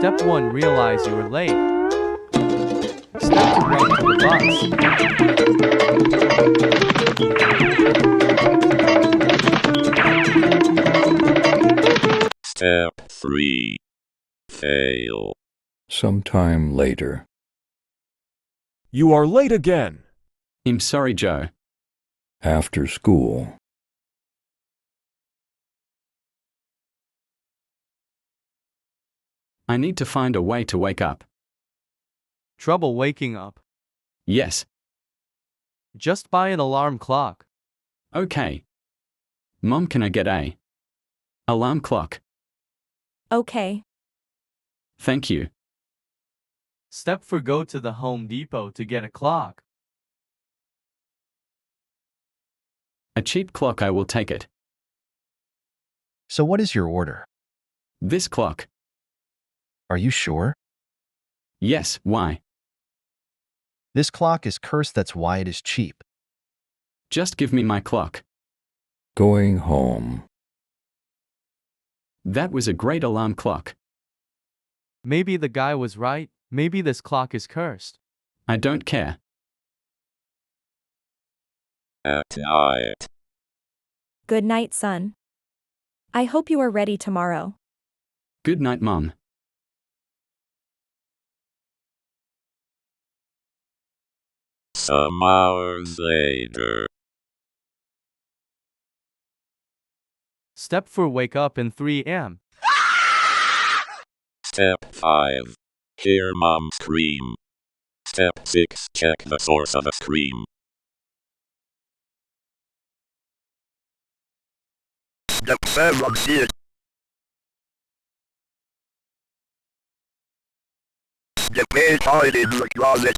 Step 1. Realize you are late. Step 2. Run to the bus. Step 3. Fail. Sometime later. You are late again. I'm sorry, Joe. After school. I need to find a way to wake up. Trouble waking up. Yes. Just buy an alarm clock. Okay. Mom, can I get a alarm clock? Okay. Thank you. Step 4. Go to the Home Depot to get a clock. A cheap clock, I will take it. So what is your order? This clock. Are you sure? Yes, why? This clock is cursed, that's why it is cheap. Just give me my clock. Going home. That was a great alarm clock. Maybe the guy was right. Maybe this clock is cursed. I don't care. At night. Good night, son. I hope you are ready tomorrow. Good night, Mom. Some hours later. Step 4. Wake up in 3 a.m. Step 5. Hear mom scream. Step 6. Check the source of a scream. Step 7. Get inside in the closet.